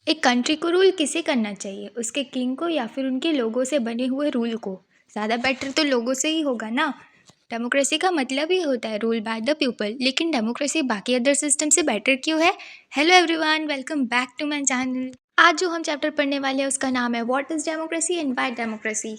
एक कंट्री को रूल किसे करना चाहिए? उसके किंग को या फिर उनके लोगों से बने हुए रूल को? ज़्यादा बेटर तो लोगों से ही होगा ना। डेमोक्रेसी का मतलब ही होता है रूल बाय द पीपल, लेकिन डेमोक्रेसी बाकी अदर सिस्टम से बेटर क्यों है? Hello everyone, welcome back to my channel. आज जो हम चैप्टर पढ़ने वाले हैं उसका नाम है what is democracy and why democracy.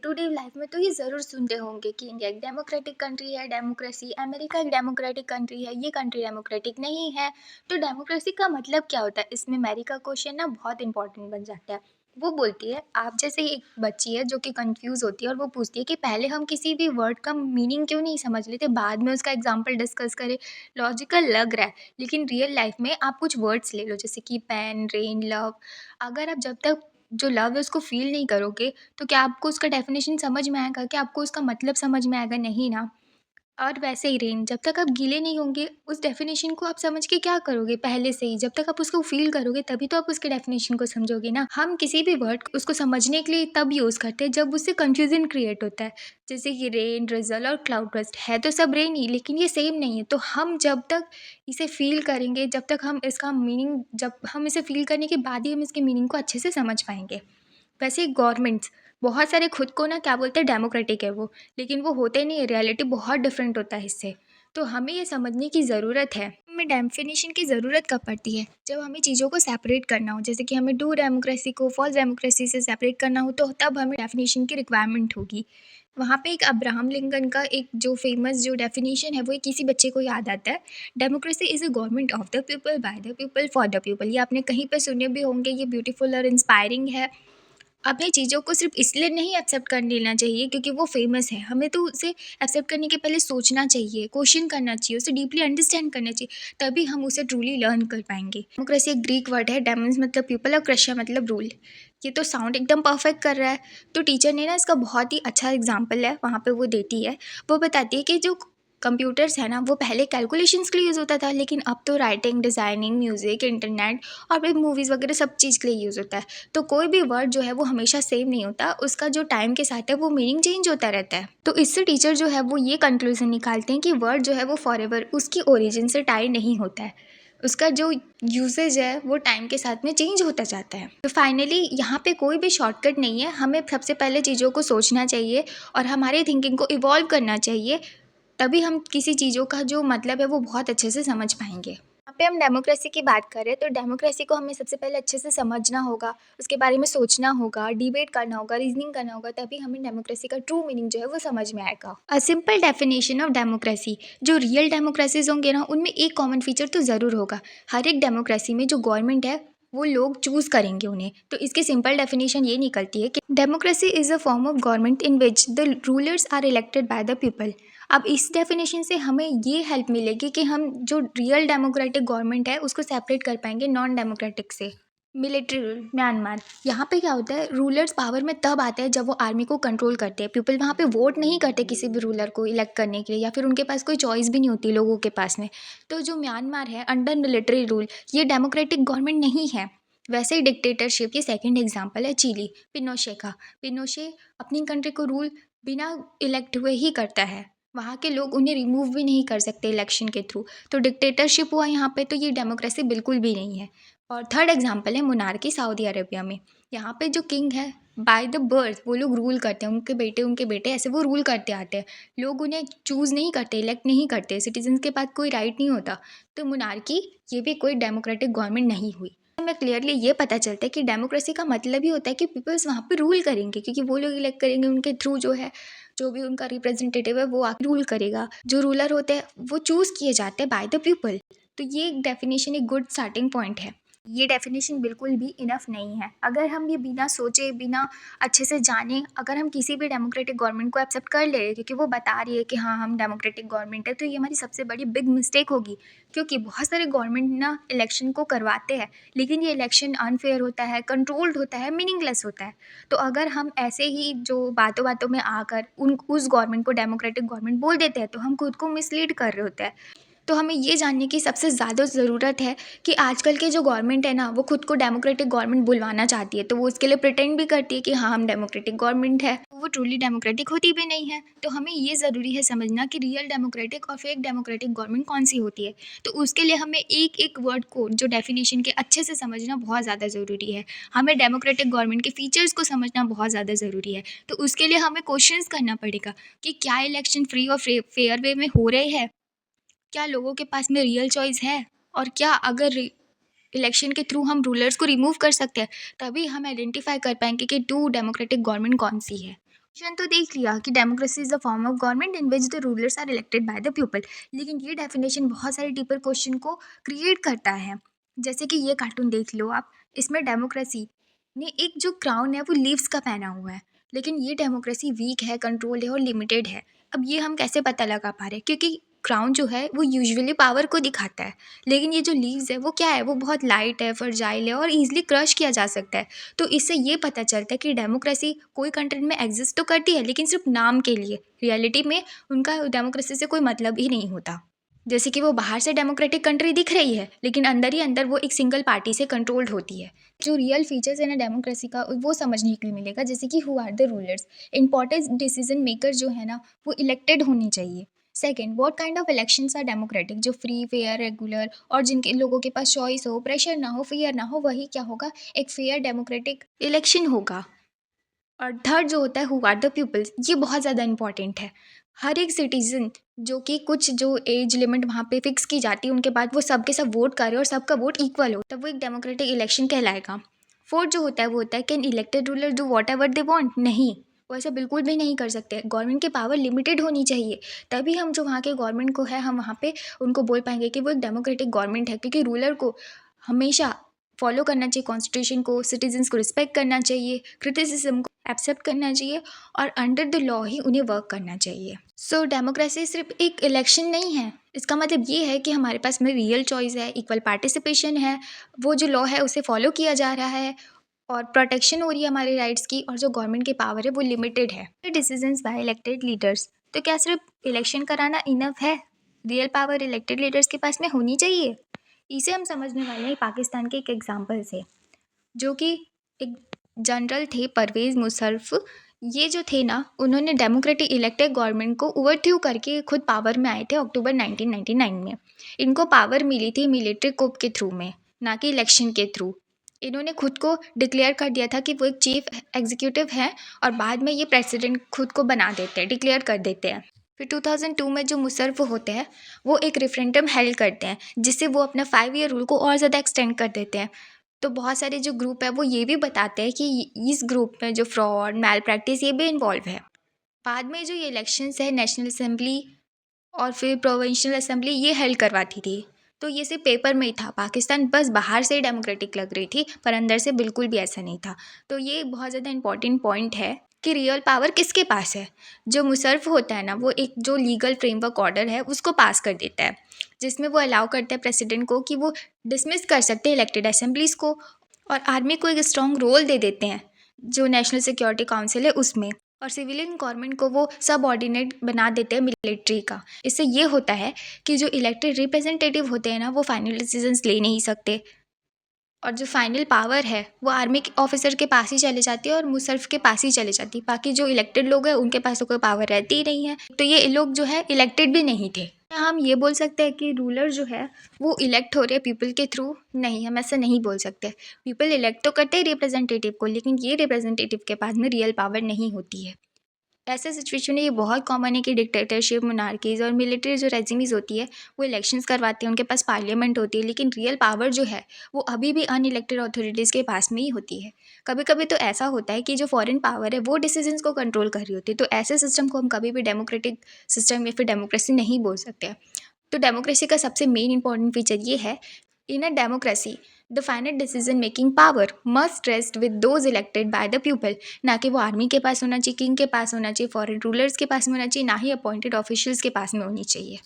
Today life में तो ये ज़रूर सुनते होंगे कि इंडिया एक डेमोक्रेटिक कंट्री है, डेमोक्रेसी, अमेरिका एक डेमोक्रेटिक कंट्री है, ये कंट्री डेमोक्रेटिक नहीं है। तो डेमोक्रेसी का मतलब क्या होता है? इसमें मैरी का क्वेश्चन ना बहुत इंपॉर्टेंट बन जाता है। वो बोलती है, आप जैसे ही एक बच्ची है जो कि कंफ्यूज होती है और वो पूछती है कि पहले हम किसी भी वर्ड का मीनिंग क्यों नहीं समझ लेते, बाद में उसका एग्जाम्पल डिस्कस करें। लॉजिकल लग रहा है, लेकिन रियल लाइफ में आप कुछ वर्ड्स ले लो जैसे कि पेन, रेन, लव। अगर आप जब तक जो लव है उसको फील नहीं करोगे, तो क्या आपको उसका डेफिनेशन समझ में आएगा? क्या आपको उसका मतलब समझ में आएगा? नहीं ना। और वैसे ही रेन, जब तक आप गीले नहीं होंगे उस डेफिनेशन को आप समझ के क्या करोगे? पहले से ही जब तक आप उसको फील करोगे तभी तो आप उसके डेफिनेशन को समझोगे ना। हम किसी भी वर्ड उसको समझने के लिए तब यूज़ करते हैं जब उससे कंफ्यूजन क्रिएट होता है। जैसे कि रेन, ड्रिजल और क्लाउड बर्स्ट है तो सब रेन ही, लेकिन ये सेम नहीं है। तो हम जब तक इसे फील करेंगे, जब तक हम इसका मीनिंग, जब हम इसे फील करने के बाद ही हम इसके मीनिंग को अच्छे से समझ पाएंगे। वैसे गवर्नमेंट्स बहुत सारे खुद को ना क्या बोलते हैं, डेमोक्रेटिक है वो, लेकिन वो होते नहीं है। रियलिटी बहुत डिफरेंट होता है इससे। तो हमें ये समझने की ज़रूरत है। हमें डेफिनेशन की ज़रूरत कब पड़ती है? जब हमें चीज़ों को सेपरेट करना हो, जैसे कि हमें ट्रू डेमोक्रेसी को फॉल्स डेमोक्रेसी से सेपरेट करना हो, तो तब हमें डेफिनेशन की रिक्वायरमेंट होगी। वहाँ पे एक अब्राहम लिंकन का एक जो फेमस जो डेफिनेशन है वो एक किसी बच्चे को याद आता है। Democracy is a government of the people, bye the people, for the people. ये आपने कहीं पर सुने भी होंगे, ये ब्यूटीफुल और इंस्पायरिंग है। अपनी चीज़ों को सिर्फ इसलिए नहीं एक्सेप्ट कर लेना चाहिए क्योंकि वो फेमस है। हमें तो उसे एक्सेप्ट करने के पहले सोचना चाहिए, क्वेश्चन करना चाहिए, उसे डीपली अंडरस्टैंड करना चाहिए, तभी हम उसे ट्रूली लर्न कर पाएंगे। डेमोक्रेसी एक ग्रीक वर्ड है, डेमन्स मतलब पीपल और क्रशिया मतलब रूल। ये तो साउंड एकदम परफेक्ट कर रहा है। तो टीचर ने ना इसका बहुत ही अच्छा एग्जाम्पल है वहाँ पे वो देती है। वो बताती है कि जो कंप्यूटर्स है ना, वो पहले कैलकुलेशंस के लिए यूज़ होता था, लेकिन अब तो राइटिंग, डिज़ाइनिंग, म्यूज़िक, इंटरनेट और फिर मूवीज़ वगैरह सब चीज़ के लिए यूज़ होता है। तो कोई भी वर्ड जो है वो हमेशा सेम नहीं होता, उसका जो टाइम के साथ है वो मीनिंग चेंज होता रहता है। तो इससे टीचर जो है वो ये कंक्लूजन निकालते हैं कि वर्ड जो है वो फॉरएवर उसकी ओरिजिन से टाई नहीं होता है। उसका जो यूसेज है वो टाइम के साथ में चेंज होता जाता है। तो फाइनली यहाँ पे कोई भी शॉर्टकट नहीं है। हमें सबसे पहले चीज़ों को सोचना चाहिए और हमारे थिंकिंग को इवॉल्व करना चाहिए, तभी हम किसी चीज़ों का जो मतलब है वो बहुत अच्छे से समझ पाएंगे। यहाँ पे हम डेमोक्रेसी की बात करें तो डेमोक्रेसी को हमें सबसे पहले अच्छे से समझना होगा, उसके बारे में सोचना होगा, डिबेट करना होगा, रीजनिंग करना होगा, तभी हमें डेमोक्रेसी का ट्रू मीनिंग जो है वो समझ में आएगा। A simple definition of democracy. जो रियल डेमोक्रेसीज होंगे ना, उनमें एक कॉमन फीचर तो ज़रूर होगा। हर एक डेमोक्रेसी में जो गवर्नमेंट है वो लोग चूज करेंगे उन्हें। तो इसकी सिंपल डेफिनेशन ये निकलती है कि democracy is a form of government in which the rulers are elected by the people. अब इस डेफिनेशन से हमें ये हेल्प मिलेगी कि हम जो रियल डेमोक्रेटिक गवर्नमेंट है उसको सेपरेट कर पाएंगे नॉन डेमोक्रेटिक से। Military rule, Myanmar. यहाँ पे क्या होता है, रूलर्स पावर में तब आते हैं जब वो आर्मी को कंट्रोल करते हैं। पीपल वहाँ पे वोट नहीं करते किसी भी रूलर को इलेक्ट करने के लिए, या फिर उनके पास कोई चॉइस भी नहीं होती लोगों के पास में। तो जो म्यांमार है अंडर मिलिट्री रूल, ये डेमोक्रेटिक गवर्नमेंट नहीं है। वैसे ही डिक्टेटरशिप की सेकंड एग्जांपल है चिली, पिनोशे का। पिनोशे अपनी कंट्री को रूल बिना इलेक्ट हुए ही करता है। वहाँ के लोग उन्हें रिमूव भी नहीं कर सकते इलेक्शन के थ्रू। तो डिक्टेटरशिप हुआ यहाँ पे, तो ये डेमोक्रेसी बिल्कुल भी नहीं है। और थर्ड एग्जांपल है मोनार्की, सऊदी अरेबिया में। यहाँ पे जो किंग है बाय द बर्थ वो लोग रूल करते हैं, उनके बेटे ऐसे वो रूल करते आते हैं। लोग उन्हें चूज़ नहीं करते, इलेक्ट नहीं करते, सिटीजन्स के पास कोई राइट नहीं होता। तो मोनार्की ये भी कोई डेमोक्रेटिक गवर्नमेंट नहीं हुई। हमें क्लियरली ये पता चलता है कि डेमोक्रेसी का मतलब ही होता है कि पीपल्स वहाँ पे रूल करेंगे, क्योंकि वो लोग इलेक्ट करेंगे, उनके थ्रू जो है जो भी उनका रिप्रेजेंटेटिव है वो आके रूल करेगा। जो रूलर होते हैं वो चूज़ किए जाते हैं बाय द पीपल। तो ये एक डेफिनेशन, एक गुड स्टार्टिंग पॉइंट है। ये डेफिनेशन बिल्कुल भी इनफ नहीं है। अगर हम ये बिना सोचे, बिना अच्छे से जाने, अगर हम किसी भी डेमोक्रेटिक गवर्नमेंट को एक्सेप्ट कर ले रहे हैं क्योंकि वो बता रही है कि हाँ हम डेमोक्रेटिक गवर्नमेंट है, तो ये हमारी सबसे बड़ी बिग मिस्टेक होगी। क्योंकि बहुत सारे गवर्नमेंट ना इलेक्शन को करवाते हैं, लेकिन ये इलेक्शन अनफेयर होता है, कंट्रोल्ड होता है, मीनिंगलेस होता है। तो अगर हम ऐसे ही जो बातों बातों में आकर उस गवर्नमेंट को डेमोक्रेटिक गवर्नमेंट बोल देते हैं, तो हम खुद को मिसलीड कर रहे होते हैं। तो हमें ये जानने की सबसे ज़्यादा ज़रूरत है कि आजकल के जो गवर्नमेंट है ना, वो खुद को डेमोक्रेटिक गवर्नमेंट बुलवाना चाहती है, तो वो उसके लिए प्रिटेंड भी करती है कि हाँ हम डेमोक्रेटिक गवर्नमेंट है, वो ट्रूली डेमोक्रेटिक होती भी नहीं है। तो हमें ये ज़रूरी है समझना कि रियल डेमोक्रेटिक और फेक डेमोक्रेटिक गवर्नमेंट कौन सी होती है। तो उसके लिए हमें एक एक वर्ड को जो डेफिनेशन के अच्छे से समझना बहुत ज़्यादा ज़रूरी है। हमें डेमोक्रेटिक गवर्नमेंट के फीचर्स को समझना बहुत ज़्यादा ज़रूरी है। तो उसके लिए हमें क्वेश्चंस करना पड़ेगा कि क्या इलेक्शन फ्री और फेयर वे में हो रहे हैं, क्या लोगों के पास में रियल चॉइस है, और क्या अगर इलेक्शन के थ्रू हम रूलर्स को रिमूव कर सकते हैं, तभी हम आइडेंटिफाई कर पाएंगे कि टू डेमोक्रेटिक गवर्नमेंट कौन सी है। क्वेश्चन तो देख लिया कि democracy is the form of government in which the rulers are elected by the people, लेकिन ये डेफिनेशन बहुत सारे डीपर क्वेश्चन को क्रिएट करता है। जैसे कि ये कार्टून देख लो आप, इसमें डेमोक्रेसी ने एक जो क्राउन है वो लीव्स का पहना हुआ है, लेकिन ये डेमोक्रेसी वीक है, कंट्रोल्ड है और लिमिटेड है। अब ये हम कैसे पता लगा पा रहे हैं, क्योंकि क्राउन जो है वो यूजुअली पावर को दिखाता है, लेकिन ये जो लीव्स है वो क्या है, वो बहुत लाइट है, फर्जाइल है और ईजिली क्रश किया जा सकता है। तो इससे ये पता चलता है कि डेमोक्रेसी कोई कंट्री में एग्जिस्ट तो करती है, लेकिन सिर्फ नाम के लिए, रियलिटी में उनका डेमोक्रेसी से कोई मतलब ही नहीं होता। जैसे कि वो बाहर से डेमोक्रेटिक कंट्री दिख रही है, लेकिन अंदर ही अंदर वो एक सिंगल पार्टी से कंट्रोल्ड होती है। जो रियल फीचर्स है ना डेमोक्रेसी का, वो समझने के लिए मिलेगा। जैसे कि who are the rulers, important decision maker जो है ना वो इलेक्टेड होनी चाहिए। Second, what kind of elections are democratic, जो फ्री फेयर रेगुलर और जिनके लोगों के पास चॉइस हो, प्रेशर ना हो, फियर ना हो, वही क्या होगा, एक फेयर डेमोक्रेटिक इलेक्शन होगा। और थर्ड जो होता है हु आर द पीपल्स, ये बहुत ज़्यादा इंपॉर्टेंट है। हर एक सिटीजन, जो कि कुछ जो एज लिमिट वहाँ पे फिक्स की जाती है, उनके बाद वो सब के सब वोट करे और सबका वोट इक्वल हो, तब वो एक डेमोक्रेटिक इलेक्शन कहलाएगा। फोर्थ जो होता है वो होता है can elected ruler do what ever they want, नहीं, वो ऐसा बिल्कुल भी नहीं कर सकते। गवर्नमेंट की पावर लिमिटेड होनी चाहिए, तभी हम जो वहाँ के गवर्नमेंट को है, हम वहाँ पे उनको बोल पाएंगे कि वो एक डेमोक्रेटिक गवर्नमेंट है, क्योंकि रूलर को हमेशा फॉलो करना चाहिए कॉन्स्टिट्यूशन को, सिटीजन्स को रिस्पेक्ट करना चाहिए, क्रिटिसिज्म को एक्सेप्ट करना चाहिए और अंडर द लॉ ही उन्हें वर्क करना चाहिए। सो डेमोक्रेसी सिर्फ एक इलेक्शन नहीं है, इसका मतलब ये है कि हमारे पास में रियल चॉइस है, इक्वल पार्टिसिपेशन है, वो जो लॉ है उसे फॉलो किया जा रहा है और प्रोटेक्शन हो रही है हमारे राइट्स की, और जो गवर्नमेंट की पावर है वो लिमिटेड है। डिसीजंस बाय इलेक्टेड लीडर्स, तो क्या सिर्फ इलेक्शन कराना इनफ है, रियल पावर इलेक्टेड लीडर्स के पास में होनी चाहिए। इसे हम समझने वाले हैं पाकिस्तान के एक एग्जाम्पल से, जो कि एक जनरल थे परवेज़ मुशर्रफ। ये जो थे ना, उन्होंने डेमोक्रेटिक इलेक्टेड गवर्नमेंट को ओवरथ्रू करके खुद पावर में आए थे अक्टूबर 1999 में। इनको पावर मिली थी मिलिट्री coup के थ्रू में, ना कि इलेक्शन के थ्रू। इन्होंने खुद को डिक्लेयर कर दिया था कि वो एक चीफ एग्जीक्यूटिव है, और बाद में ये प्रेसिडेंट खुद को बना देते हैं, डिक्लेयर कर देते हैं। फिर 2002 में जो मुशर्रफ होते हैं, वो एक रेफरेंडम हेल्ड करते हैं, जिससे वो अपना 5 ईयर रूल को और ज़्यादा एक्सटेंड कर देते हैं। तो बहुत सारे जो ग्रुप है वो ये भी बताते हैं कि इस ग्रुप में जो फ्रॉड, मैल प्रैक्टिस ये भी इन्वॉल्व है। बाद में जो ये इलेक्शंस है, नेशनल असेंबली और फिर प्रोविंशियल असेंबली ये हेल्ड करवाती थी। तो ये सिर्फ पेपर में ही था, पाकिस्तान बस बाहर से डेमोक्रेटिक लग रही थी, पर अंदर से बिल्कुल भी ऐसा नहीं था। तो ये बहुत ज़्यादा इंपॉर्टेंट पॉइंट है कि रियल पावर किसके पास है। जो मुशर्रफ होता है ना, वो एक जो लीगल फ्रेमवर्क ऑर्डर है उसको पास कर देता है, जिसमें वो अलाउ करता है प्रेसिडेंट को कि वो डिसमिस कर सकते हैं इलेक्टेड असेंबलीज़ को, और आर्मी को एक स्ट्रॉन्ग रोल दे देते हैं जो नेशनल सिक्योरिटी काउंसिल है उसमें, और सिविलियन गवर्नमेंट को वो सब ऑर्डिनेट बना देते हैं मिलिट्री का। इससे ये होता है कि जो इलेक्टेड रिप्रेजेंटेटिव होते हैं ना, वो फाइनल डिसीजंस ले नहीं सकते, और जो फाइनल पावर है वो आर्मी के ऑफिसर के पास ही चले जाती है और मुशर्रफ के पास ही चले जाती है। बाकी जो इलेक्टेड लोग हैं उनके पास तो कोई पावर रहती ही नहीं है। तो ये लोग जो है इलेक्टेड भी नहीं थे। हम ये बोल सकते हैं कि रूलर जो है वो इलेक्ट हो रहे हैं पीपल के थ्रू, नहीं, हम ऐसा नहीं बोल सकते। पीपल इलेक्ट तो करते हैं रिप्रेजेंटेटिव को, लेकिन ये रिप्रेजेंटेटिव के पास में रियल पावर नहीं होती है। ऐसे सिचुएशन में ये बहुत कॉमन है कि डिक्टेटरशिप, मोनार्कीज़ और मिलिट्री जो रेजिमीज़ होती है वो इलेक्शंस करवाती हैं, उनके पास पार्लियामेंट होती है, लेकिन रियल पावर जो है वो अभी भी अनइलेक्टेड अथॉरिटीज़ के पास में ही होती है। कभी कभी तो ऐसा होता है कि जो फॉरेन पावर है वो डिसीजंस को कंट्रोल कर रही होती है, तो ऐसे सिस्टम को हम कभी भी डेमोक्रेटिक सिस्टम या फिर डेमोक्रेसी नहीं बोल सकते। तो डेमोक्रेसी का सबसे मेन इंपॉर्टेंट फीचर ये है, in a democracy the final decision making power must rest with those elected by the people, ना कि वो आर्मी के पास होना चाहिए, किंग के पास होना चाहिए, फॉरेन रूलर्स के पास में होना चाहिए, ना ही अपॉइंटेड ऑफिशियल्स के पास में होनी चाहिए।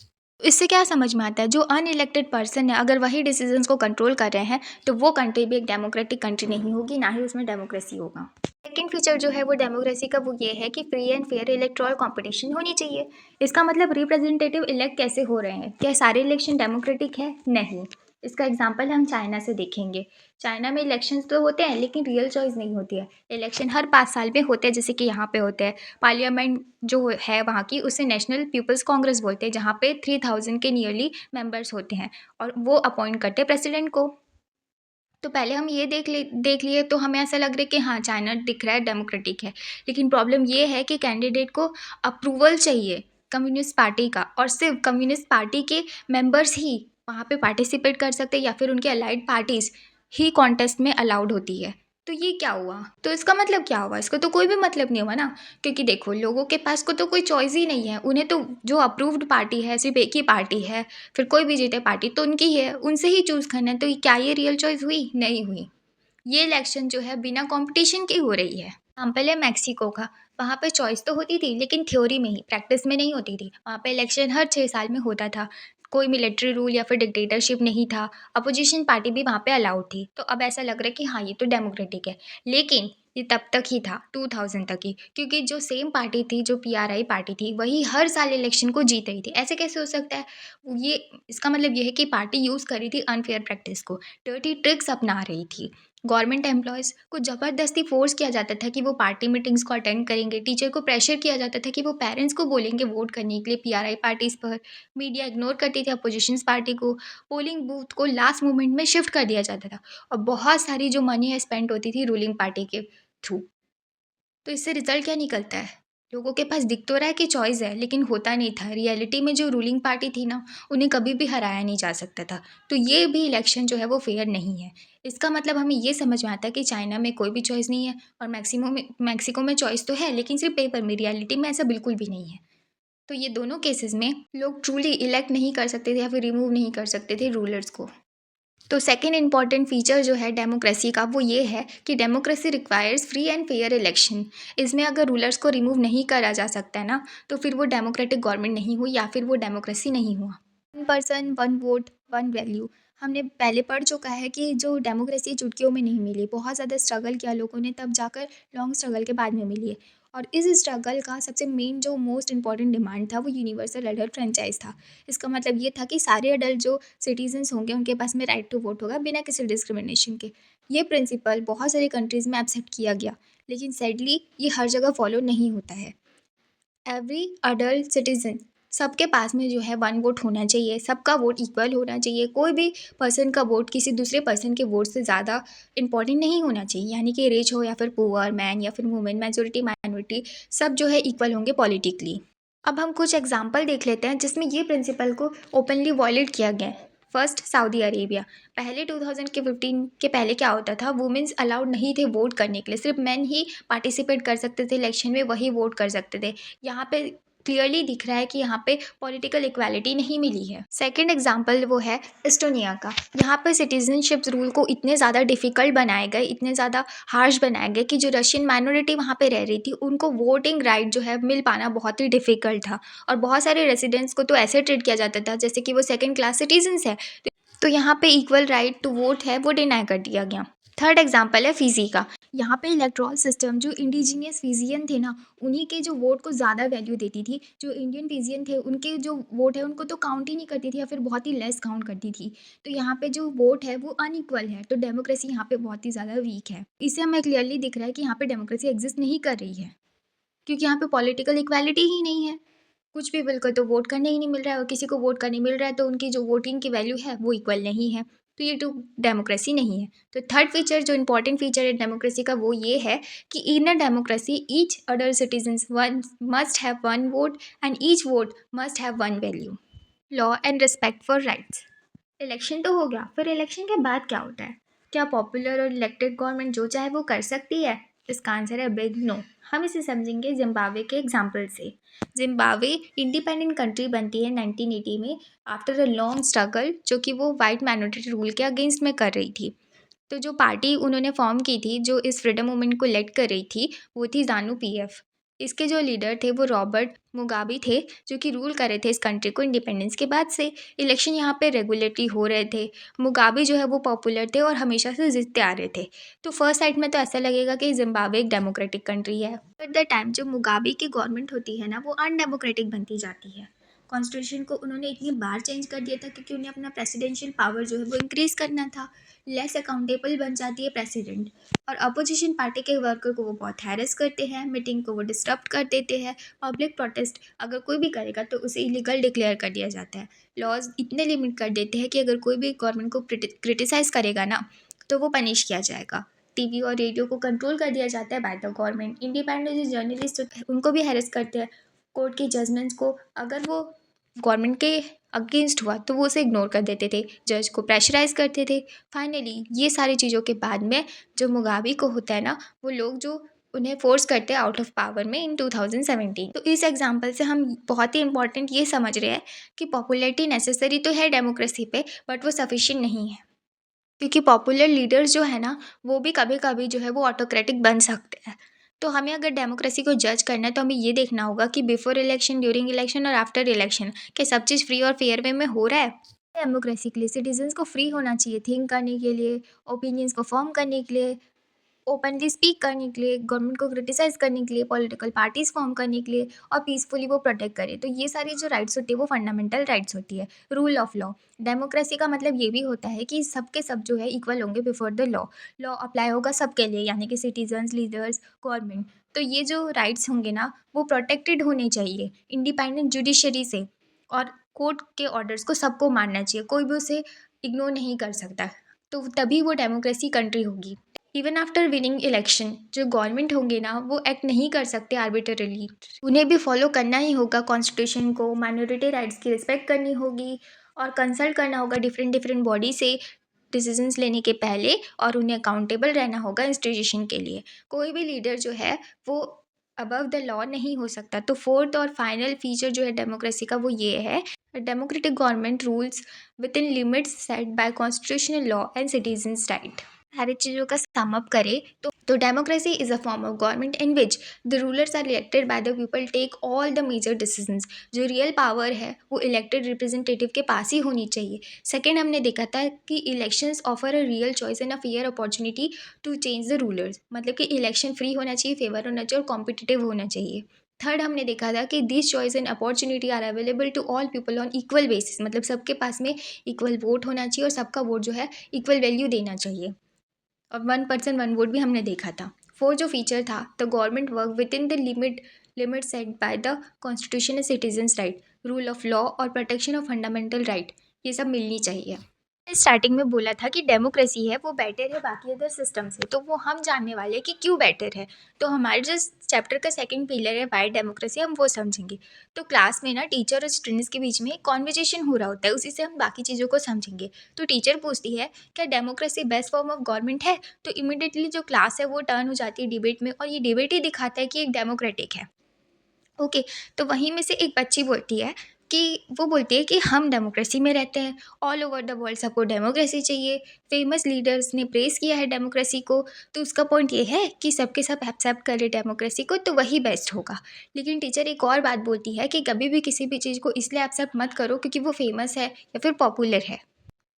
इससे क्या समझ में आता है, जो अनइलेक्टेड पर्सन है अगर वही डिसीजंस को कंट्रोल कर रहे हैं तो वो कंट्री भी एक डेमोक्रेटिक कंट्री नहीं होगी, ना ही उसमें डेमोक्रेसी होगा। सेकेंड फीचर जो है वो डेमोक्रेसी का वो ये है कि free and fair electoral competition होनी चाहिए। इसका मतलब रिप्रेजेंटेटिव इलेक्ट कैसे हो रहे हैं, क्या सारे इलेक्शन डेमोक्रेटिक है? नहीं। इसका एग्जाम्पल हम चाइना से देखेंगे। चाइना में इलेक्शंस तो होते हैं लेकिन रियल चॉइस नहीं होती है। इलेक्शन हर 5 साल में होते हैं, जैसे कि यहाँ पे होते हैं। पार्लियामेंट जो है वहाँ की, उसे नेशनल पीपल्स कांग्रेस बोलते हैं, जहाँ पे 3000 के नियरली मेंबर्स होते हैं और वो अपॉइंट करते हैं प्रेसिडेंट को। तो पहले हम ये देख लिए तो हमें ऐसा लग रहा है कि हाँ, चाइना दिख रहा है डेमोक्रेटिक है। लेकिन प्रॉब्लम ये है कि कैंडिडेट को अप्रूवल चाहिए कम्युनिस्ट पार्टी का, और सिर्फ कम्युनिस्ट पार्टी के मेंबर्स ही वहाँ पे पार्टिसिपेट कर सकते हैं या फिर उनके अलाइड पार्टीज ही कॉन्टेस्ट में अलाउड होती है। तो ये क्या हुआ? तो इसका मतलब क्या हुआ? इसका तो कोई भी मतलब नहीं हुआ ना। क्योंकि देखो, लोगों के पास को तो कोई चॉइस ही नहीं है। उन्हें तो जो अप्रूव्ड पार्टी है सिर्फ एक ही पार्टी है, फिर कोई भी जीते पार्टी तो उनकी है, उनसे ही चूज़ करना है। तो क्या ये रियल चॉइस हुई? नहीं हुई। ये इलेक्शन जो है बिना कंपटीशन की हो रही है। एग्जाम्पल है मैक्सिको का। वहाँ पे चॉइस तो होती थी लेकिन थ्योरी में ही, प्रैक्टिस में नहीं होती थी। वहाँ पे इलेक्शन हर 6 साल में होता था। कोई मिलिट्री रूल या फिर डिक्टेटरशिप नहीं था। अपोजिशन पार्टी भी वहाँ पे अलाउड थी। तो अब ऐसा लग रहा है कि हाँ, ये तो डेमोक्रेटिक है। लेकिन ये तब तक ही था, 2000 तक ही, क्योंकि जो सेम पार्टी थी, जो पीआरआई पार्टी थी, वही हर साल इलेक्शन को जीत रही थी। ऐसे कैसे हो सकता है? ये इसका मतलब ये है कि पार्टी यूज़ कर रही थी अनफेयर प्रैक्टिस को, डर्टी ट्रिक्स अपना रही थी। गवर्नमेंट एम्प्लॉयज़ को ज़बरदस्ती फोर्स किया जाता था कि वो पार्टी मीटिंग्स को अटेंड करेंगे। टीचर को प्रेशर किया जाता था कि वो पेरेंट्स को बोलेंगे वोट करने के लिए पीआरआई पार्टीज़ पर। मीडिया इग्नोर करती थी अपोजिशंस पार्टी को। पोलिंग बूथ को लास्ट मोमेंट में शिफ्ट कर दिया जाता था और बहुत सारी जो मनी है स्पेंड होती थी रूलिंग पार्टी के थ्रू। तो इससे रिजल्ट क्या निकलता है? लोगों के पास दिख तो रहा है कि चॉइस है, लेकिन होता नहीं था। रियलिटी में जो रूलिंग पार्टी थी ना, उन्हें कभी भी हराया नहीं जा सकता था। तो ये भी इलेक्शन जो है वो फेयर नहीं है। इसका मतलब हमें ये समझ में आता है कि चाइना में कोई भी चॉइस नहीं है और मैक्सिको में चॉइस तो है, लेकिन सिर्फ पेपर में। रियलिटी में ऐसा बिल्कुल भी नहीं है। तो ये दोनों केसेस में लोग ट्रूली इलेक्ट नहीं कर सकते थे या फिर रिमूव नहीं कर सकते थे रूलर्स को। तो सेकेंड इंपॉर्टेंट फीचर जो है डेमोक्रेसी का वो ये है कि democracy requires free and fair election. इसमें अगर रूलर्स को रिमूव नहीं करा जा सकता है ना, तो फिर वो डेमोक्रेटिक गवर्नमेंट नहीं हुई या फिर वो डेमोक्रेसी नहीं हुआ। 1 पर्सन 1 वोट 1 वैल्यू। हमने पहले पढ़ चुका है कि जो डेमोक्रेसी चुटकियों में नहीं मिली, बहुत ज़्यादा स्ट्रगल किया लोगों ने, तब जाकर लॉन्ग स्ट्रगल के बाद में मिली है। और इस स्ट्रगल का सबसे मेन जो मोस्ट इंपॉर्टेंट डिमांड था वो यूनिवर्सल एडल्ट फ्रेंचाइज था। इसका मतलब ये था कि सारे एडल्ट जो सिटीजन्स होंगे उनके पास में राइट टू वोट होगा बिना किसी डिस्क्रिमिनेशन के। ये प्रिंसिपल बहुत सारी कंट्रीज़ में एक्सेप्ट किया गया, लेकिन सैडली ये हर जगह फॉलो नहीं होता है। एवरी अडल्ट सिटीजन, सबके पास में जो है 1 वोट होना चाहिए, सबका वोट इक्वल होना चाहिए। कोई भी पर्सन का वोट किसी दूसरे पर्सन के वोट से ज़्यादा इंपॉर्टेंट नहीं होना चाहिए। यानी कि रिच हो या फिर पुअर, मैन या फिर वुमेन, मेजोरिटी माइनॉरिटी, सब जो है इक्वल होंगे पॉलिटिकली। अब हम कुछ एग्जाम्पल देख लेते हैं जिसमें ये प्रिंसिपल को ओपनली वॉयलेट किया गया है। First, Saudi Arabia. पहले 2015 के पहले क्या होता था, वुमेन्स अलाउड नहीं थे वोट करने के लिए, सिर्फ मेन ही पार्टिसिपेट कर सकते थे इलेक्शन में, वही वोट कर सकते थे। यहाँ पे क्लियरली दिख रहा है कि यहाँ पे पॉलिटिकल इक्वालिटी नहीं मिली है। सेकंड एग्जांपल वो है एस्टोनिया का। यहाँ पे सिटीजनशिप रूल को इतने ज़्यादा डिफ़िकल्ट बनाए गए, इतने ज़्यादा हार्श बनाए गए कि जो रशियन माइनॉरिटी वहाँ पे रह रही थी उनको वोटिंग राइट जो है मिल पाना बहुत ही डिफ़िकल्ट था। और बहुत सारे रेसिडेंट्स को तो ऐसे ट्रीट किया जाता था जैसे कि वो सेकंड क्लास सिटीजन्स है। तो यहाँ पे इक्वल राइट टू वोट है वो डिनाई कर दिया गया। थर्ड एग्जाम्पल है फिजी का। यहाँ पे इलेक्ट्रॉल सिस्टम, जो इंडिजीनियस फिजियन थे ना, उन्हीं के जो वोट को ज़्यादा वैल्यू देती थी। जो इंडियन फिजियन थे उनके जो वोट है उनको तो काउंट ही नहीं करती थी या फिर बहुत ही लेस काउंट करती थी। तो यहाँ पे जो वोट है वो अनइक्वल है, तो डेमोक्रेसी यहाँ पे बहुत ही ज़्यादा वीक है। इससे हमें क्लियरली दिख रहा है कि यहाँ पे डेमोक्रेसी एग्जिस्ट नहीं कर रही है, क्योंकि यहाँ पे पॉलिटिकल इक्वालिटी ही नहीं है। कुछ पीपल को तो वोट करने ही नहीं मिल रहा है और किसी को वोट करने मिल रहा है तो उनकी जो वोटिंग की वैल्यू है वो इक्वल नहीं है। तो ये तो डेमोक्रेसी नहीं है। तो थर्ड फीचर, जो इंपॉर्टेंट फीचर है डेमोक्रेसी का, वो ये है कि in a democracy each other citizens one must have 1 vote and each vote must have 1 value. Law and respect for rights. Election तो हो गया, फिर इलेक्शन के बाद क्या होता है? क्या पॉपुलर और इलेक्टेड गवर्नमेंट जो चाहे वो कर सकती है? इसका आंसर है बिग नो। हम इसे समझेंगे जिम्बाब्वे के एग्जाम्पल से। जिम्बाब्वे इंडिपेंडेंट कंट्री बनती है 1980 में, आफ्टर अ लॉन्ग स्ट्रगल, जो कि वो वाइट माइनॉरिटी रूल के अगेंस्ट में कर रही थी। तो जो पार्टी उन्होंने फॉर्म की थी, जो इस फ्रीडम मूवमेंट को लेड कर रही थी, वो थी ज़ानू पीएफ। इसके जो लीडर थे वो रॉबर्ट मुगाबे थे, जो कि रूल कर रहे थे इस कंट्री को इंडिपेंडेंस के बाद से। इलेक्शन यहाँ पे रेगुलेटरी हो रहे थे। मुगाबे जो है वो पॉपुलर थे और हमेशा से जीतते आ रहे थे। तो फर्स्ट साइड में तो ऐसा लगेगा कि जिम्बाब्वे एक डेमोक्रेटिक कंट्री है। एट द टाइम जो मुगाबे की गवर्नमेंट होती है ना, वो अनडेमोक्रेटिक बनती जाती है। कॉन्स्टिट्यूशन को उन्होंने इतनी बार चेंज कर दिया था क्योंकि उन्हें अपना प्रेसिडेंशियल पावर जो है वो इंक्रीज़ करना था। लेस अकाउंटेबल बन जाती है प्रेसिडेंट। और अपोजिशन पार्टी के वर्कर को वो बहुत हैरेस करते हैं, मीटिंग को वो डिस्टर्ब कर देते हैं। पब्लिक प्रोटेस्ट अगर कोई भी करेगा तो उसे इलीगल डिक्लेयर कर दिया जाता है। लॉज इतने लिमिट कर देते हैं कि अगर कोई भी गवर्नमेंट को क्रिटिसाइज़ करेगा ना, तो वो पनिश किया जाएगा। टीवी और रेडियो को कंट्रोल कर दिया जाता है by the government. Independent journalist होते हैं उनको भी हैरेस करते हैं। कोर्ट के जजमेंट्स को अगर वो गवर्नमेंट के अगेंस्ट हुआ तो वो उसे इग्नोर कर देते थे, जज को प्रेशराइज करते थे। फाइनली ये सारी चीज़ों के बाद में जो मुगाबे को होता है ना, वो लोग जो उन्हें फोर्स करते हैं आउट ऑफ पावर में इन 2017। तो इस एग्जाम्पल से हम बहुत ही इंपॉर्टेंट ये समझ रहे हैं कि पॉपुलैरिटी नेसेसरी तो है डेमोक्रेसी पे, बट वो सफिशिएंट नहीं है। क्योंकि पॉपुलर लीडर्स जो है ना, वो भी कभी कभी जो है वो ऑटोक्रेटिक बन सकते हैं। तो हमें अगर डेमोक्रेसी को जज करना है तो हमें ये देखना होगा कि बिफोर इलेक्शन, ड्यूरिंग इलेक्शन और आफ्टर इलेक्शन क्या सब चीज़ फ्री और फेयर वे में हो रहा है। डेमोक्रेसी के लिए सिटीजन्स को फ्री होना चाहिए थिंक करने के लिए, ओपिनियंस को फॉर्म करने के लिए, ओपनली स्पीक करने के लिए, गवर्नमेंट को क्रिटिसाइज़ करने के लिए, पॉलिटिकल पार्टीज़ फॉर्म करने के लिए, और पीसफुली वो प्रोटेक्ट करे। तो ये सारी जो राइट्स होती है वो फंडामेंटल राइट्स होती है। रूल ऑफ लॉ, डेमोक्रेसी का मतलब ये भी होता है कि सबके सब जो है इक्वल होंगे before the law. Law apply होगा सबके लिए, यानी कि सिटीजन्स, लीडर्स, गवर्नमेंट। तो ये जो राइट्स होंगे ना, वो प्रोटेक्टेड होने चाहिए इंडिपेंडेंट जुडिशरी से। और कोर्ट के ऑर्डर्स को सबको मानना चाहिए, कोई भी उसे इग्नोर नहीं कर सकता। तो तभी वो डेमोक्रेसी कंट्री होगी। इवन आफ्टर विनिंग इलेक्शन जो गवर्नमेंट होंगे ना, वो एक्ट नहीं कर सकते आर्बिट्रेरली। उन्हें भी फॉलो करना ही होगा कॉन्स्टिट्यूशन को, माइनॉरिटी राइट्स की रिस्पेक्ट करनी होगी, और कंसल्ट करना होगा डिफरेंट डिफरेंट बॉडी से डिसीजंस लेने के पहले, और उन्हें अकाउंटेबल रहना होगा इंस्टीट्यूशन के लिए। कोई भी लीडर जो है वो अबव द लॉ नहीं हो सकता। तो फोर्थ और फाइनल फीचर जो है डेमोक्रेसी का वो ये है, democratic government rules within limits set by constitutional law and citizens right. सारी चीज़ों का सम अप करें तो democracy is a form of government in which the rulers are elected by the people, take all the major decisions. जो real power है वो elected representative के पास ही होनी चाहिए। सेकेंड, हमने देखा था कि elections offer a real choice and a fair opportunity to change the rulers. मतलब कि इलेक्शन फ्री होना चाहिए, फेवर होना चाहिए और कॉम्पिटिटिव होना चाहिए। थर्ड, हमने देखा था कि this choice and opportunity are available to all people on equal basis. मतलब सबके पास में इक्वल वोट होना चाहिए और सबका वोट जो है इक्वल वैल्यू देना चाहिए। और 1 पर्सन 1 वोट भी हमने देखा था। फोर्थ जो फीचर था, the government work with in the limit set by the constitution and citizens right, rule of law और प्रोटेक्शन ऑफ फंडामेंटल राइट, ये सब मिलनी चाहिए। स्टार्टिंग में बोला था कि डेमोक्रेसी है वो बेटर है बाकी अदर सिस्टम से, तो वो हम जानने वाले हैं कि क्यों बेटर है। तो हमारे जो चैप्टर का सेकंड पिलर है वाई डेमोक्रेसी, हम वो समझेंगे। तो क्लास में ना टीचर और स्टूडेंट्स के बीच में कॉन्वर्जेशन हो रहा होता है, उसी से हम बाकी चीज़ों को समझेंगे। तो टीचर पूछती है क्या democracy best form of government है, तो इमिडिएटली जो क्लास है वो टर्न हो जाती है डिबेट में, और ये डिबेट ही दिखाता है कि एक डेमोक्रेटिक है। ओके, तो वहीं में से एक बच्ची बोलती है कि वो बोलती है कि हम डेमोक्रेसी में रहते हैं, ऑल ओवर द वर्ल्ड सबको डेमोक्रेसी चाहिए। फेमस लीडर्स ने प्रेस किया है डेमोक्रेसी को, तो उसका पॉइंट ये है कि सबके सब एक्सेप्ट करें डेमोक्रेसी को तो वही बेस्ट होगा। लेकिन टीचर एक और बात बोलती है कि कभी भी किसी भी चीज़ को इसलिए एक्सेप्ट मत करो क्योंकि वो फेमस है या फिर पॉपुलर है।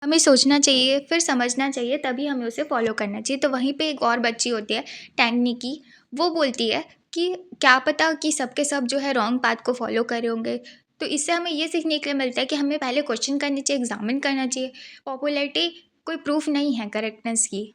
हमें सोचना चाहिए, फिर समझना चाहिए, तभी हमें उसे फॉलो करना चाहिए। तो वहीं पे एक और बच्ची होती है टैंगनी की, वो बोलती है कि क्या पता कि सबके सब जो है रॉन्ग पाथ को फॉलो कर रहे होंगे। तो इससे हमें ये सीखने के लिए मिलता है कि हमें पहले क्वेश्चन करने चाहिए, एग्जामिन करना चाहिए। पॉपुलैरिटी कोई प्रूफ नहीं है करेक्टनेस की।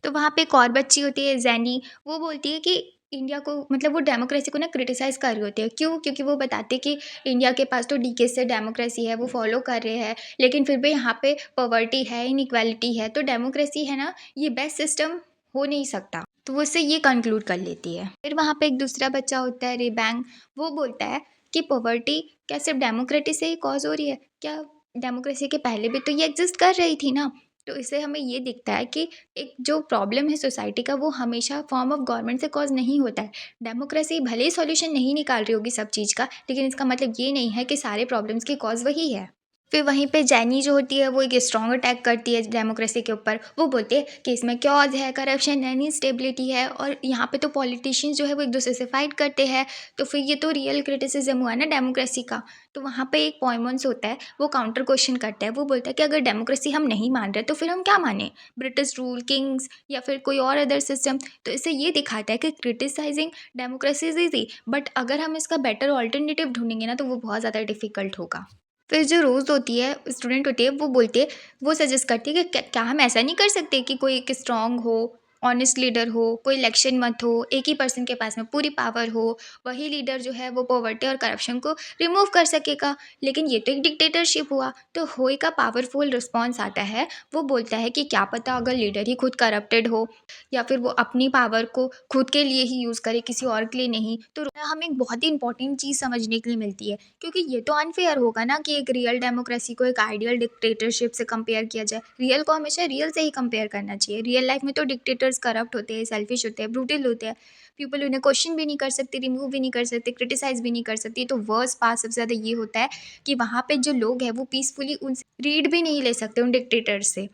तो वहाँ पे एक और बच्ची होती है जैनी, वो बोलती है कि इंडिया को, मतलब वो डेमोक्रेसी को ना क्रिटिसाइज़ कर रही होती है। क्यों? क्योंकि वो बताते हैं कि इंडिया के पास तो डीके से डेमोक्रेसी है, वो फॉलो कर रहे हैं, लेकिन फिर भी यहाँ पे पॉवर्टी है, इनइक्वालिटी है, तो डेमोक्रेसी है ना, ये बेस्ट सिस्टम हो नहीं सकता। तो वो उससे ये कंक्लूड कर लेती है। फिर वहाँ पे एक दूसरा बच्चा होता है रेबैंग, वो बोलता है कि पॉवर्टी क्या सिर्फ डेमोक्रेसी से ही कॉज हो रही है? क्या डेमोक्रेसी के पहले भी तो ये एग्जिस्ट कर रही थी ना? तो इससे हमें ये दिखता है कि एक जो प्रॉब्लम है सोसाइटी का, वो हमेशा फॉर्म ऑफ गवर्नमेंट से कॉज नहीं होता है। डेमोक्रेसी भले ही सॉल्यूशन नहीं निकाल रही होगी सब चीज़ का, लेकिन इसका मतलब ये नहीं है कि सारे प्रॉब्लम्स की कॉज वही है। फिर वहीं पे जैनी जो होती है वो एक स्ट्रॉन्ग अटैक करती है डेमोक्रेसी के ऊपर। वो बोलते हैं कि इसमें क्योस है, करप्शन है, इनस्टेबिलिटी है और यहाँ पे तो पॉलिटिशियंस जो है वो एक दूसरे से फाइट करते हैं। तो फिर ये तो रियल क्रिटिसिज्म हुआ ना डेमोक्रेसी का। तो वहाँ पे एक पॉइमॉन्स होता है, वो काउंटर क्वेश्चन करता है। वो बोलता है कि अगर डेमोक्रेसी हम नहीं मान रहे तो फिर हम क्या माने, ब्रिटिश रूल, किंग्स या फिर कोई और अदर सिस्टम। तो इससे ये दिखाता है कि criticising democracy is easy, but अगर हम इसका बेटर ऑल्टरनेटिव ढूंढेंगे ना तो वो बहुत ज़्यादा डिफिकल्ट होगा। फिर जो रोज़ होती है, स्टूडेंट होती है, वो बोलती है, वो सजेस्ट करती है कि क्या हम ऐसा नहीं कर सकते कि कोई एक स्ट्रॉन्ग हो, ऑनेस्ट लीडर हो, कोई इलेक्शन मत हो, एक ही पर्सन के पास में पूरी पावर हो, वही लीडर जो है वो पॉवर्टी और करप्शन को रिमूव कर सकेगा। लेकिन ये तो एक डिक्टेटरशिप हुआ। तो होई का पावरफुल रिस्पॉन्स आता है। वो बोलता है कि क्या पता अगर लीडर ही खुद करप्टेड हो या फिर वो अपनी पावर को खुद के लिए ही यूज़ करे, किसी और के लिए नहीं। तो हमें एक बहुत ही इंपॉर्टेंट चीज़ समझने के लिए मिलती है, क्योंकि ये तो अनफेयर होगा ना कि एक रियल डेमोक्रेसी को एक आइडियल डिक्टेटरशिप से कंपेयर किया जाए। रियल को हमेशा रियल से ही कंपेयर करना चाहिए। रियल लाइफ में तो डिक्टेटर्स करप्ट होते हैं, सेल्फिश होते हैं, ब्रूटल होते हैं। पीपल उन्हें क्वेश्चन भी नहीं कर सकते, रिमूव भी नहीं कर सकते, क्रिटिसाइज भी नहीं कर सकती। तो वर्स्ट पार्ट सबसे ज़्यादा ये होता है कि वहाँ पे जो लोग हैं वो पीसफुली उनसे रीड भी नहीं ले सकते उन डिक्टेटर्स से।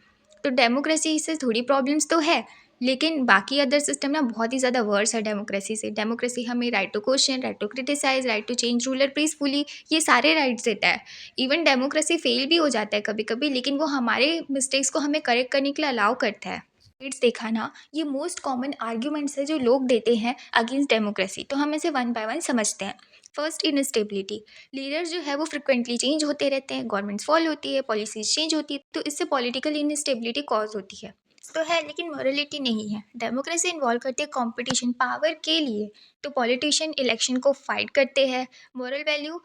तो डेमोक्रेसी से थोड़ी प्रॉब्लम्स तो है, लेकिन बाकी अदर सिस्टम ना बहुत ही ज़्यादा वर्स है डेमोक्रेसी से। डेमोक्रेसी हमें right to question, right to criticise, right to change ruler peacefully, ये सारे राइट्स देता है। इवन डेमोक्रेसी फेल भी हो जाता है कभी कभी, लेकिन वो हमारे मिस्टेक्स को हमें करेक्ट करने के लिए अलाउ करता है। राइट्स देखा ना, ये मोस्ट कॉमन आर्ग्यूमेंट्स है जो लोग देते हैं अगेंस्ट डेमोक्रेसी। तो हम इसे वन बाय वन समझते हैं। First, instability. लीडर्स जो है वो फ्रिक्वेंटली चेंज होते रहते हैं, गवर्नमेंट्स फॉल होती है, पॉलिसीज चेंज होती है, तो इससे पॉलिटिकल इनस्टेबिलिटी कॉज होती है। तो है, लेकिन मॉरलिटी नहीं है। डेमोक्रेसी इन्वॉल्व करती है कंपटीशन पावर के लिए। तो पॉलिटिशियन इलेक्शन को फाइट करते हैं, मॉरल वैल्यू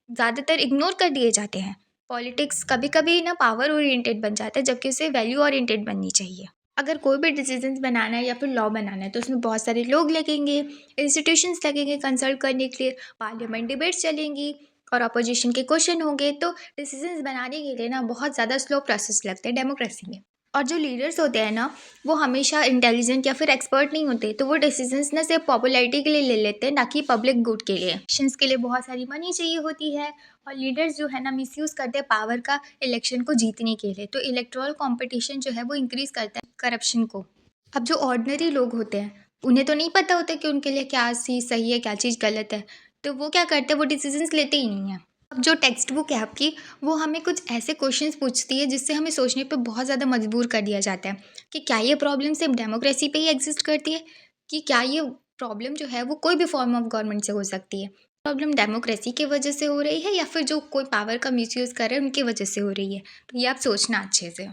ज़्यादातर इग्नोर कर दिए जाते हैं। पॉलिटिक्स कभी कभी ना पावर ओरिएंटेड बन जाता है, जबकि उसे वैल्यू ओरिएंटेड बननी चाहिए। अगर कोई भी डिसीजंस बनाना है या फिर लॉ बनाना है तो उसमें बहुत सारे लोग लगेंगे, इंस्टीट्यूशंस लगेंगे कंसल्ट करने के लिए, पार्लियामेंट डिबेट्स चलेंगी और अपोजिशन के क्वेश्चन होंगे। तो डिसीजंस बनाने के लिए ना बहुत ज़्यादा स्लो प्रोसेस लगते हैं डेमोक्रेसी में। और जो लीडर्स होते हैं ना, वो हमेशा इंटेलिजेंट या फिर एक्सपर्ट नहीं होते। तो वो डिसीजंस ना सिर्फ पॉपुलैरिटी के लिए ले लेते हैं, ना कि पब्लिक गुड के लिए। इलेक्शंस के लिए बहुत सारी मनी चाहिए होती है और लीडर्स जो है ना मिसयूज़ करते हैं पावर का इलेक्शन को जीतने के लिए। तो इलेक्टोरल कंपटीशन जो है वो इंक्रीज़ करता है करप्शन को। अब जो ऑर्डिनरी लोग होते हैं, उन्हें तो नहीं पता होता कि उनके लिए क्या चीज़ सही है, क्या चीज़ गलत है। तो वो क्या करते हैं, वो डिसीजंस लेते ही नहीं हैं। अब जो टेक्स्ट बुक है आपकी, वो हमें कुछ ऐसे क्वेश्चंस पूछती है जिससे हमें सोचने पे बहुत ज़्यादा मजबूर कर दिया जाता है कि क्या ये प्रॉब्लम सिर्फ डेमोक्रेसी पे ही एग्जिस्ट करती है, कि क्या ये प्रॉब्लम जो है वो कोई भी फॉर्म ऑफ गवर्नमेंट से हो सकती है। प्रॉब्लम डेमोक्रेसी की वजह से हो रही है या फिर जो कोई पावर का मिसयूज़ कर रहे हैं उनकी वजह से हो रही है। तो ये आप सोचना अच्छे से।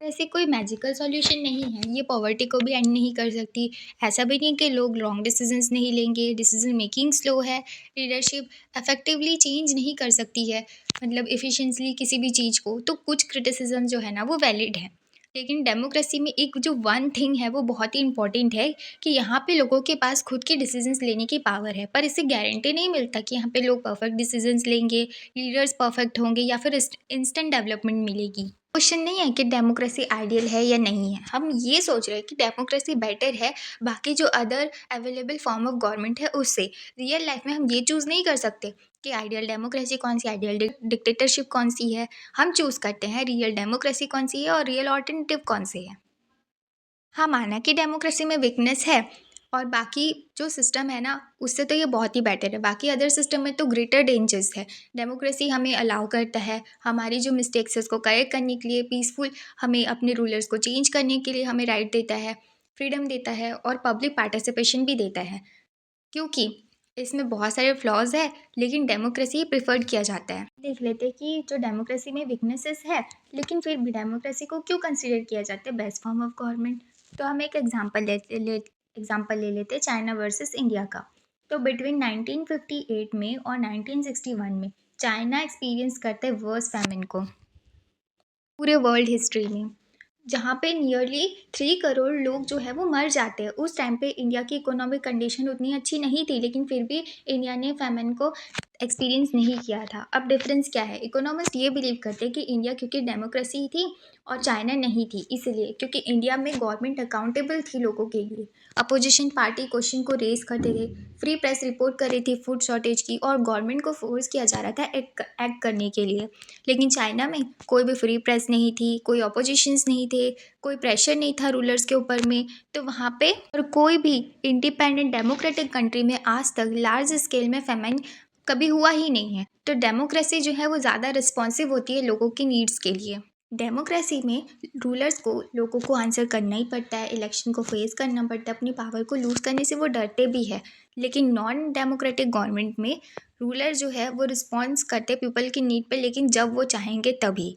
ऐसे कोई मैजिकल सॉल्यूशन नहीं है, ये पॉवर्टी को भी एंड नहीं कर सकती। ऐसा भी नहीं कि लोग रॉन्ग डिसीजंस नहीं लेंगे, डिसीजन मेकिंग स्लो है, लीडरशिप इफेक्टिवली चेंज नहीं कर सकती है, मतलब एफिशिएंटली किसी भी चीज़ को। तो कुछ क्रिटिसिज्म जो है ना वो वैलिड है, लेकिन डेमोक्रेसी में एक जो वन थिंग है वो बहुत ही इंपॉर्टेंट है कि यहाँ पे लोगों के पास खुद के डिसीजंस लेने की पावर है, पर इससे गारंटी नहीं मिलता कि यहाँ पे लोग परफेक्ट डिसीजंस लेंगे, लीडर्स परफेक्ट होंगे या फिर इंस्टेंट डेवलपमेंट मिलेगी। क्वेश्चन नहीं है कि डेमोक्रेसी आइडियल है या नहीं है, हम ये सोच रहे हैं कि डेमोक्रेसी बेटर है बाकी जो other available form of government है उससे। रियल लाइफ में हम ये चूज़ नहीं कर सकते कि आइडियल डेमोक्रेसी कौन सी, आइडियल डिक्टेटरशिप कौन सी है। हम चूज़ करते हैं रियल डेमोक्रेसी कौन सी है और रियल ऑल्टरनेटिव कौन से है। हाँ, माना कि डेमोक्रेसी में वीकनेस है और बाकी जो सिस्टम है ना उससे तो ये बहुत ही बेटर है। बाकी अदर सिस्टम में तो ग्रेटर डेंजर्स है। डेमोक्रेसी हमें अलाउ करता है हमारी जो मिस्टेक्स है उसको करेक्ट करने के लिए, पीसफुल हमें अपने रूलर्स को चेंज करने के लिए हमें राइट देता है, फ्रीडम देता है और पब्लिक पार्टिसिपेशन भी देता है। क्योंकि इसमें बहुत सारे फ्लॉज है, लेकिन डेमोक्रेसी प्रिफर्ड किया जाता है। देख लेते हैं कि जो डेमोक्रेसी में वीकनेसेस है, लेकिन फिर भी डेमोक्रेसी को क्यों कंसिडर किया जाता है बेस्ट फॉर्म ऑफ गवर्नमेंट। तो हम एक एग्जांपल ले लेते हैं, चाइना वर्सेस इंडिया का। तो बिटवीन 1958 में और 1961 में चाइना एक्सपीरियंस करते हैं वर्स्ट फैमिन को पूरे वर्ल्ड हिस्ट्री में, जहाँ पे नियरली 3 करोड़ लोग जो है वो मर जाते हैं। उस टाइम पे इंडिया की इकोनॉमिक कंडीशन उतनी अच्छी नहीं थी, लेकिन फिर भी इंडिया ने फैमिन को एक्सपीरियंस नहीं किया था। अब डिफरेंस क्या है? इकोनॉमिस्ट ये बिलीव करते हैं कि इंडिया क्योंकि डेमोक्रेसी थी और चाइना नहीं थी, इसलिए क्योंकि इंडिया में गवर्नमेंट अकाउंटेबल थी लोगों के लिए, अपोजिशन पार्टी क्वेश्चन को रेज करते थे, फ्री प्रेस रिपोर्ट कर रही थी फूड शॉर्टेज की, और गवर्नमेंट को फोर्स किया जा रहा था एक्ट करने के लिए। लेकिन चाइना में कोई भी फ्री प्रेस नहीं थी, कोई अपोजिशंस नहीं थे, कोई प्रेशर नहीं था रूलर्स के ऊपर में। तो वहाँ पे और कोई भी इंडिपेंडेंट डेमोक्रेटिक कंट्री में आज तक लार्ज स्केल में फेमाइन कभी हुआ ही नहीं है। तो डेमोक्रेसी जो है वो ज़्यादा रिस्पॉन्सिव होती है लोगों की नीड्स के लिए। डेमोक्रेसी में रूलर्स को लोगों को आंसर करना ही पड़ता है, इलेक्शन को फेस करना पड़ता है, अपनी पावर को लूज करने से वो डरते भी है। लेकिन नॉन डेमोक्रेटिक गवर्नमेंट में रूलर जो है वो रिस्पॉन्स करते पीपल की नीड पे, लेकिन जब वो चाहेंगे तभी।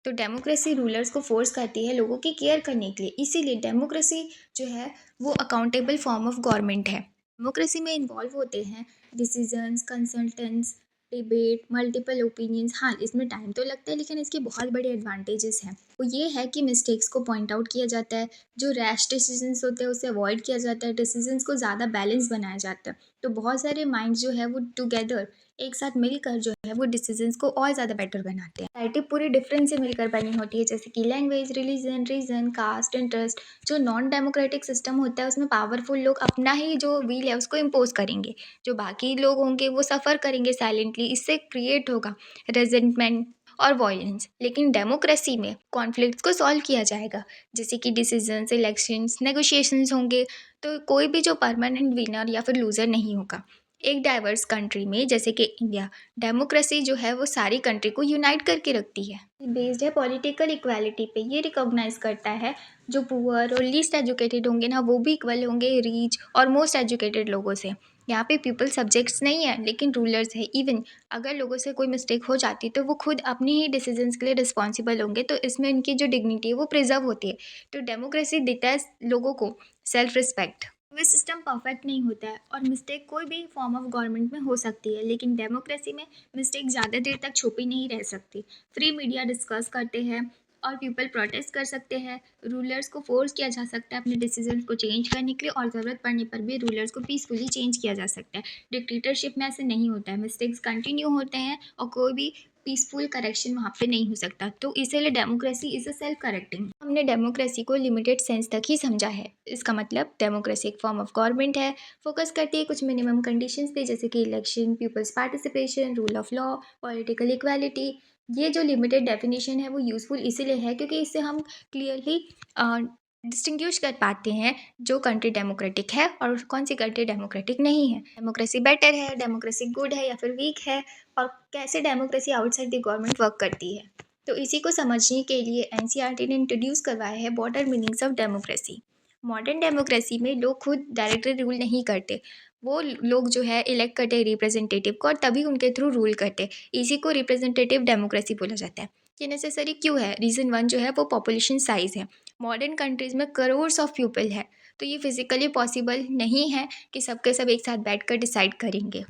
तो डेमोक्रेसी रूलर्स को फोर्स करती है लोगों की केयर करने के लिए, इसीलिए डेमोक्रेसी जो है वो अकाउंटेबल फॉर्म ऑफ गवर्नमेंट है। डेमोक्रेसी में इन्वॉल्व होते हैं decisions, consultants, debate, multiple opinions. हाँ, इसमें टाइम तो लगता है, लेकिन इसके बहुत बड़े एडवांटेजेस हैं। वो ये है कि मिस्टेक्स को पॉइंट आउट किया जाता है, जो रैश डिसीजंस होते हैं उसे अवॉइड किया जाता है, डिसीजंस को ज़्यादा बैलेंस बनाया जाता है। तो बहुत सारे माइंड जो है वो टुगेदर एक साथ मिलकर जो है वो डिसीजंस को और ज़्यादा बेटर बनाते हैं। सोसाइटी पूरी डिफरेंस से मिलकर बनी होती है, जैसे कि language, religion, region, caste, interest. जो नॉन डेमोक्रेटिक सिस्टम होता है उसमें पावरफुल लोग अपना ही जो विल है उसको इम्पोज करेंगे, जो बाकी लोग होंगे वो सफ़र करेंगे साइलेंटली। इससे क्रिएट होगा रेजेंटमेंट और वॉयलेंस। लेकिन डेमोक्रेसी में कॉन्फ्लिक्ट्स को सॉल्व किया जाएगा, जैसे कि डिसीजंस, इलेक्शंस, नेगोशिएशंस होंगे। तो कोई भी जो परमानेंट विनर या फिर लूज़र नहीं होगा। एक डाइवर्स कंट्री में जैसे कि इंडिया, डेमोक्रेसी जो है वो सारी कंट्री को यूनाइट करके रखती है। बेस्ड है पॉलिटिकल इक्वालिटी पे, ये रिकॉग्नाइज करता है जो पुअर और लीस्ट एजुकेटेड होंगे ना वो भी इक्वल होंगे रिच और मोस्ट एजुकेटेड लोगों से। यहाँ पे पीपल सब्जेक्ट्स नहीं है लेकिन रूलर्स है। इवन अगर लोगों से कोई मिस्टेक हो जाती तो वो खुद अपनी ही डिसीजंस के लिए रिस्पॉन्सिबल होंगे, तो इसमें इनकी जो डिग्निटी है वो प्रिजर्व होती है। तो डेमोक्रेसी देता है लोगों को सेल्फ रिस्पेक्ट। वे सिस्टम परफेक्ट नहीं होता है और मिस्टेक कोई भी फॉर्म ऑफ गवर्नमेंट में हो सकती है, लेकिन डेमोक्रेसी में मिस्टेक ज़्यादा देर तक छुपी नहीं रह सकती। फ्री मीडिया डिस्कस करते हैं और पीपल प्रोटेस्ट कर सकते हैं। रूलर्स को फोर्स किया जा सकता है अपने डिसीजन को चेंज करने के लिए, और ज़रूरत पड़ने पर भी रूलर्स को पीसफुली चेंज किया जा सकता है। डिक्टेटरशिप में ऐसे नहीं होता है, मिस्टेक्स कंटिन्यू होते हैं और कोई भी पीसफुल करेक्शन वहाँ पे नहीं हो सकता। तो इसीलिए democracy is a self correcting. हमने डेमोक्रेसी को लिमिटेड सेंस तक ही समझा है। इसका मतलब डेमोक्रेसी एक फॉर्म ऑफ गवर्नमेंट है, फोकस करती है कुछ मिनिमम कंडीशंस पे, जैसे कि election, peoples participation, rule of law, political equality. ये जो लिमिटेड डेफिनेशन है वो यूज़फुल इसीलिए है क्योंकि इससे हम क्लियरली डिस्टिंग्विश कर पाते हैं जो कंट्री डेमोक्रेटिक है और कौन सी कंट्री डेमोक्रेटिक नहीं है। डेमोक्रेसी बेटर है, डेमोक्रेसी गुड है या फिर वीक है, और कैसे democracy outside the government work करती है। तो इसी को समझने के लिए एनसीईआरटी ने इंट्रोड्यूस करवाया है border meanings of democracy. Modern democracy में लोग खुद डायरेक्टली रूल नहीं करते, वो लोग जो है इलेक्ट करते हैं रिप्रेजेंटेटिव को और तभी उनके थ्रू रूल करते हैं। इसी को रिप्रेजेंटेटिव डेमोक्रेसी बोला जाता है। ये नेसेसरी क्यों है? रीज़न वन जो है वो पॉपुलेशन साइज़ है। मॉडर्न कंट्रीज़ में करोर्स ऑफ पीपल है, तो ये फिजिकली पॉसिबल नहीं है कि सबके सब एक साथ बैठकर डिसाइड करेंगे।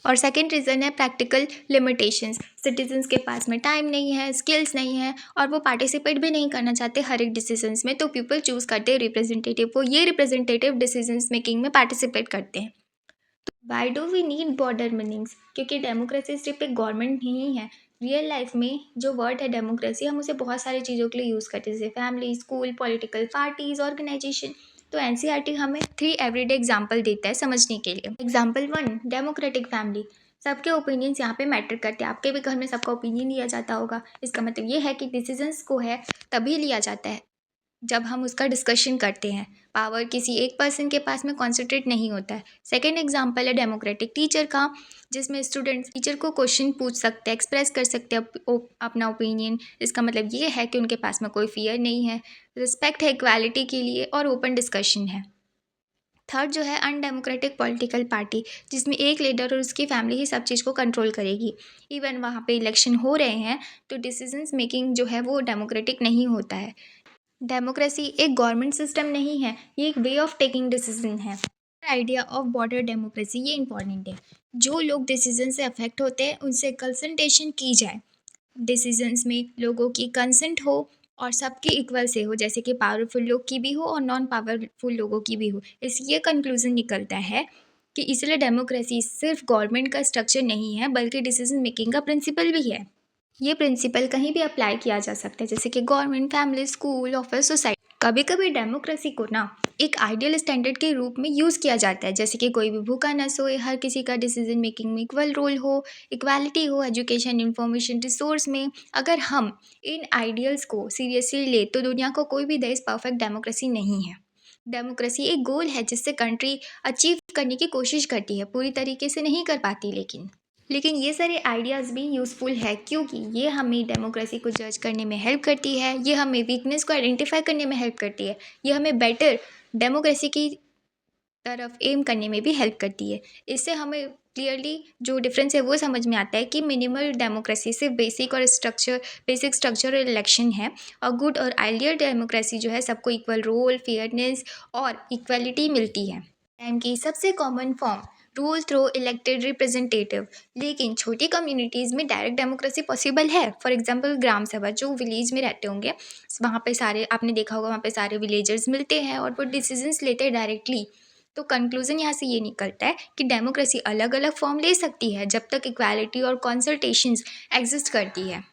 और सेकेंड रीज़न है प्रैक्टिकल लिमिटेशंस। सिटीजन्स के पास में टाइम नहीं है, स्किल्स नहीं है और वो पार्टिसिपेट भी नहीं करना चाहते हर एक डिसीजंस में, तो पीपल चूज़ करते हैं रिप्रेजेंटेटिव को। ये रिप्रेजेंटेटिव डिसीजंस मेकिंग में पार्टिसिपेट करते हैं। Why do we need border meanings? क्योंकि डेमोक्रेसी सिर्फ एक गवर्नमेंट नहीं है। रियल लाइफ में जो वर्ड है डेमोक्रेसी, हम उसे बहुत सारी चीज़ों के लिए यूज़ करते हैं, जैसे family, school, political parties, organisation. तो एनसीईआरटी हमें 3 एवरीडे एग्जाम्पल देता है समझने के लिए। Example 1, democratic family. सबके ओपिनियंस यहाँ पे मैटर करते हैं। आपके भी घर में सबका ओपिनियन लिया जाता होगा। इसका मतलब ये है कि डिसीजंस को है तभी लिया जाता है जब हम उसका डिस्कशन करते हैं। पावर किसी एक पर्सन के पास में कॉन्सेंट्रेट नहीं होता है। सेकेंड एग्जाम्पल है डेमोक्रेटिक टीचर का, जिसमें स्टूडेंट्स टीचर को क्वेश्चन पूछ सकते हैं, एक्सप्रेस कर सकते हैं अपना ओपिनियन। इसका मतलब ये है कि उनके पास में कोई फियर नहीं है, रिस्पेक्ट है इक्वालिटी के लिए और ओपन डिस्कशन है। थर्ड जो है अनडेमोक्रेटिक पॉलिटिकल पार्टी, जिसमें एक लीडर और उसकी फैमिली ही सब चीज़ को कंट्रोल करेगी। इवन वहाँ पे इलेक्शन हो रहे हैं तो डिसीजंस मेकिंग जो है वो डेमोक्रेटिक नहीं होता है। डेमोक्रेसी एक गवर्नमेंट सिस्टम नहीं है, ये एक वे ऑफ टेकिंग डिसीजन है। आइडिया ऑफ बॉर्डर डेमोक्रेसी ये इंपॉर्टेंट है। जो लोग डिसीजन से अफेक्ट होते हैं उनसे कंसल्टेशन की जाए, डिसीजंस में लोगों की कंसेंट हो और सबकी इक्वल से हो, जैसे कि पावरफुल लोग की भी हो और नॉन पावरफुल लोगों की भी हो। इस ये कंक्लूजन निकलता है कि इसलिए डेमोक्रेसी सिर्फ गवर्नमेंट का स्ट्रक्चर नहीं है बल्कि डिसीजन मेकिंग का प्रिंसिपल भी है। ये प्रिंसिपल कहीं भी अप्लाई किया जा सकता है, जैसे कि government, family, school, office, society. कभी कभी डेमोक्रेसी को ना एक आइडियल स्टैंडर्ड के रूप में यूज़ किया जाता है, जैसे कि कोई भी भूखा न सोए, हर किसी का डिसीजन मेकिंग में इक्वल रोल हो, इक्वालिटी हो, एजुकेशन, इंफॉर्मेशन, रिसोर्स में। अगर हम इन आइडियल्स को सीरियसली ले तो दुनिया को कोई भी देश परफेक्ट डेमोक्रेसी नहीं है। डेमोक्रेसी एक गोल है जिससे कंट्री अचीव करने की कोशिश करती है, पूरी तरीके से नहीं कर पाती, लेकिन ये सारे आइडियाज़ भी यूज़फुल है क्योंकि ये हमें डेमोक्रेसी को जज करने में हेल्प करती है, ये हमें वीकनेस को आइडेंटिफाई करने में हेल्प करती है, ये हमें बेटर डेमोक्रेसी की तरफ एम करने में भी हेल्प करती है। इससे हमें क्लियरली जो डिफरेंस है वो समझ में आता है कि मिनिमल डेमोक्रेसी सिर्फ बेसिक स्ट्रक्चर और इलेक्शन है, और गुड और आइडियल डेमोक्रेसी जो है सबको इक्वल रोल, फेयरनेस और इक्वलिटी मिलती है। टाइम की सबसे common form rule through elected representative. लेकिन छोटी कम्युनिटीज़ में डायरेक्ट डेमोक्रेसी पॉसिबल है। फॉर एग्जांपल ग्राम सभा, जो विलेज में रहते होंगे वहाँ पे सारे, आपने देखा होगा, वहाँ पे सारे विलेजर्स मिलते हैं और वो डिसीजंस लेते हैं डायरेक्टली। तो कंक्लूजन यहाँ से ये निकलता है कि डेमोक्रेसी अलग अलग फॉर्म ले सकती है जब तक इक्वालिटी और कंसल्टेशंस एग्जिस्ट करती है।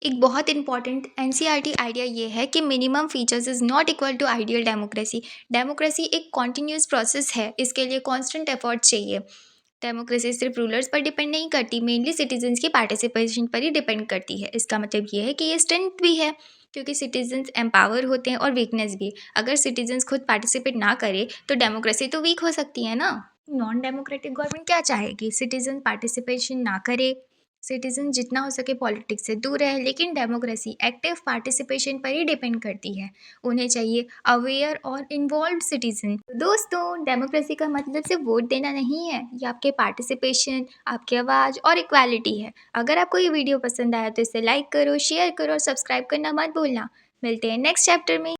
एक बहुत इंपॉर्टेंट एनसीईआरटी आइडिया ये है कि minimum features is not equal to ideal democracy. Democracy एक कॉन्टिन्यूस प्रोसेस है, इसके लिए कॉन्स्टेंट एफर्ट चाहिए। डेमोक्रेसी सिर्फ रूलर्स पर डिपेंड नहीं करती, मेनली सिटीजन्स की पार्टिसिपेशन पर ही डिपेंड करती है। इसका मतलब ये है कि ये स्ट्रेंथ भी है क्योंकि सिटीजन्स एम्पावर होते हैं, और वीकनेस भी। अगर सिटीजन्स खुद पार्टिसिपेट ना करे तो डेमोक्रेसी तो वीक हो सकती है ना। नॉन डेमोक्रेटिक गवर्नमेंट क्या चाहेगी? सिटीजन पार्टिसिपेशन ना करे, सिटीजन जितना हो सके पॉलिटिक्स से दूर रहे, लेकिन डेमोक्रेसी एक्टिव पार्टिसिपेशन पर ही डिपेंड करती है। उन्हें चाहिए अवेयर और इन्वॉल्व सिटीजन। दोस्तों, डेमोक्रेसी का मतलब सिर्फ वोट देना नहीं है, ये आपके पार्टिसिपेशन, आपकी आवाज़ और इक्वालिटी है। अगर आपको ये वीडियो पसंद आया तो इसे लाइक करो, शेयर करो और सब्सक्राइब करना मत भूलना। मिलते हैं नेक्स्ट चैप्टर में।